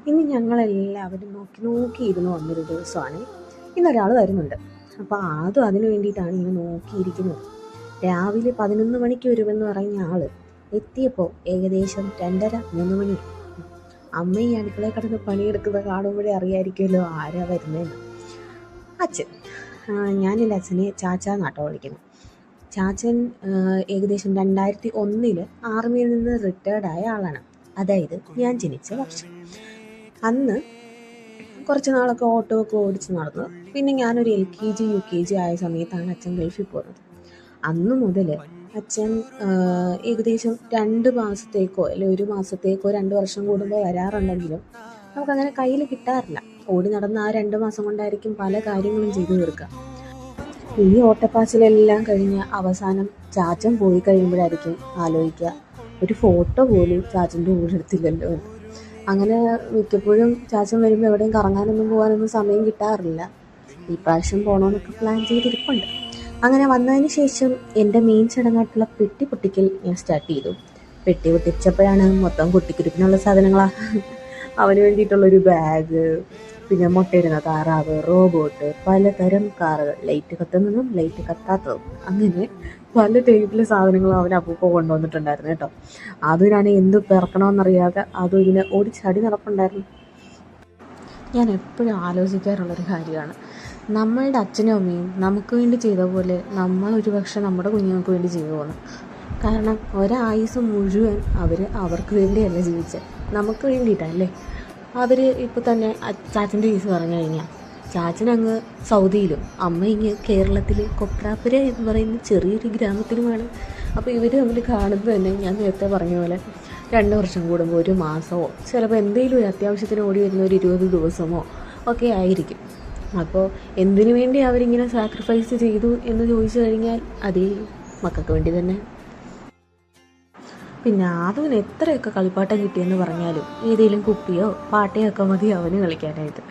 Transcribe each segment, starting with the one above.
ഇന്ന് ഞങ്ങളെല്ലാവരും നോക്കി നോക്കിയിരുന്ന് വന്നൊരു ദിവസമാണ്. ഇന്നൊരാൾ വരുന്നുണ്ട്. അപ്പോൾ ആദ്യം അതിന് വേണ്ടിയിട്ടാണ് ഇങ്ങനെ നോക്കിയിരിക്കുന്നത്. രാവിലെ 11 മണിക്ക് വരുമെന്ന് പറഞ്ഞ ആൾ എത്തിയപ്പോൾ ഏകദേശം 2:30-3 മണി. അമ്മ ഈ അടുക്കളയിൽ കിടന്ന് പണിയെടുക്കുന്നത് കാണുമ്പോഴേ അറിയായിരിക്കുമല്ലോ ആരാ വരുന്നതെന്ന്. അച്ഛൻ. ഞാൻ എൻ്റെ അച്ഛനെ ചാച്ചാന്നാട്ടോ വിളിക്കുന്നത്. ചാച്ചൻ ഏകദേശം 2001 ആർമിയിൽ നിന്ന് റിട്ടയർഡായ ആളാണ്. അതായത് ഞാൻ ജനിച്ച വർഷം. അന്ന് കുറച്ച് നാളൊക്കെ ഓട്ടോ ഒക്കെ ഓടിച്ച് നടന്നു. പിന്നെ ഞാനൊരു LKG UKG ആയ സമയത്താണ് അച്ഛൻ ഗൾഫിൽ പോകുന്നത്. അന്ന് മുതൽ അച്ഛൻ ഏകദേശം 2 മാസത്തേക്കോ അല്ലെങ്കിൽ 1 മാസത്തേക്കോ 2 വർഷം കൂടുമ്പോൾ വരാറുണ്ടെങ്കിലും നമുക്കങ്ങനെ കയ്യിൽ കിട്ടാറില്ല. ഓടി നടന്ന ആ 2 മാസം കൊണ്ടായിരിക്കും പല കാര്യങ്ങളും ചെയ്തു തീർക്കുക. ഈ ഓട്ടപ്പാച്ചിലെല്ലാം കഴിഞ്ഞ് അവസാനം ചാച്ചൻ പോയി കഴിയുമ്പോഴായിരിക്കും ആലോചിക്കുക, ഒരു ഫോട്ടോ പോലും ചാച്ചൻ്റെ കൂടെ എടുത്തില്ലല്ലോ എന്ന്. അങ്ങനെ മിക്കപ്പോഴും ചാച്ചൻ വരുമ്പോൾ എവിടെയും കറങ്ങാനൊന്നും പോകാനൊന്നും സമയം കിട്ടാറില്ല. ഈ പ്രാവശ്യം പോകണമെന്നൊക്കെ പ്ലാൻ ചെയ്തിരിപ്പുണ്ട്. അങ്ങനെ വന്നതിന് ശേഷം എൻ്റെ മെയിൻ ചടങ്ങായിട്ടുള്ള പെട്ടി പൊട്ടിക്കൽ ഞാൻ സ്റ്റാർട്ട് ചെയ്തു. പെട്ടി പൊട്ടിച്ചപ്പോഴാണ് മൊത്തം കുട്ടിക്കുരുപ്പിനുള്ള സാധനങ്ങളാണ്. അവന് വേണ്ടിയിട്ടുള്ളൊരു ബാഗ്, പിന്നെ മുട്ടയിടുന്ന താറാവ്, റോബോട്ട്, പലതരം കാറുകൾ, ലൈറ്റ് കത്തുന്നതും ലൈറ്റ് കത്താത്തതും, അങ്ങനെ പല ടൈപ്പിലെ സാധനങ്ങളും അവൻ അപ്പൂപ്പ കൊണ്ടുവന്നിട്ടുണ്ടായിരുന്നു കേട്ടോ. അതിനാണ് എന്ത് പിറക്കണമെന്നറിയാതെ അതും ഇങ്ങനെ ഓടിച്ചാടി നടപ്പുണ്ടായിരുന്നു. ഞാൻ എപ്പോഴും ആലോചിക്കാറുള്ളൊരു കാര്യമാണ്, നമ്മളുടെ അച്ഛനും അമ്മയും നമുക്ക് വേണ്ടി ചെയ്ത പോലെ നമ്മൾ ഒരുപക്ഷെ നമ്മുടെ കുഞ്ഞുങ്ങൾക്ക് വേണ്ടി ചെയ്തു പോകുന്നു. കാരണം ഒരായുസ് മുഴുവൻ അവർക്ക് വേണ്ടിയല്ല ജീവിച്ചത്, നമുക്ക് വേണ്ടിയിട്ടല്ലേ. അവർ ഇപ്പോൾ തന്നെ ചാച്ചൻ്റെ കേസ് പറഞ്ഞു കഴിഞ്ഞാൽ ചാച്ചനങ്ങ് സൗദിയിലും അമ്മ ഇങ്ങ് കേരളത്തിൽ കൊപ്രാപ്പുര എന്ന് പറയുന്ന ചെറിയൊരു ഗ്രാമത്തിലുമാണ്. അപ്പോൾ ഇവർ തമ്മിൽ കാണുന്നത് തന്നെ ഞാൻ നേരത്തെ പറഞ്ഞ പോലെ 2 വർഷം കൂടുമ്പോൾ 1 മാസമോ ചിലപ്പോൾ എന്തെങ്കിലും ഒരു അത്യാവശ്യത്തിന് ഓടി വരുന്ന ഒരു 20 ദിവസമോ ഒക്കെ ആയിരിക്കും. അപ്പോൾ എന്തിനു വേണ്ടി അവരിങ്ങനെ സാക്രിഫൈസ് ചെയ്തു എന്ന് ചോദിച്ചു കഴിഞ്ഞാൽ അതേ മക്കൾക്ക് വേണ്ടി തന്നെ. പിന്നെ അതിന് എത്രയൊക്കെ കളിപ്പാട്ടം കിട്ടിയെന്ന് പറഞ്ഞാലും ഏതെങ്കിലും കുപ്പിയോ പാട്ടയോ ഒക്കെ മതി അവന് കളിക്കാനായിട്ട്.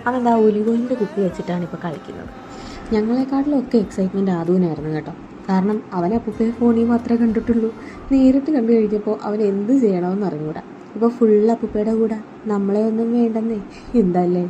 അവൻ്റെ ആ ഒലികോലിൻ്റെ കുപ്പി വെച്ചിട്ടാണ് ഇപ്പോൾ കളിക്കുന്നത്. ഞങ്ങളെക്കാട്ടിലൊക്കെ എക്സൈറ്റ്മെൻറ്റ് ആദൂനായിരുന്നു കേട്ടോ. കാരണം അവൻ അപ്പൂപ്പയെ ഫോണിൽ മാത്രമേ കണ്ടിട്ടുള്ളൂ. നേരിട്ട് കണ്ടു കഴിഞ്ഞപ്പോൾ അവൻ എന്ത് ചെയ്യണമെന്ന് അറിഞ്ഞൂടാ. ഇപ്പോൾ ഫുൾ അപ്പൂപ്പയുടെ കൂടെ നമ്മളെ ഒന്നും വേണ്ടെന്നേ. എന്താല്ലേ.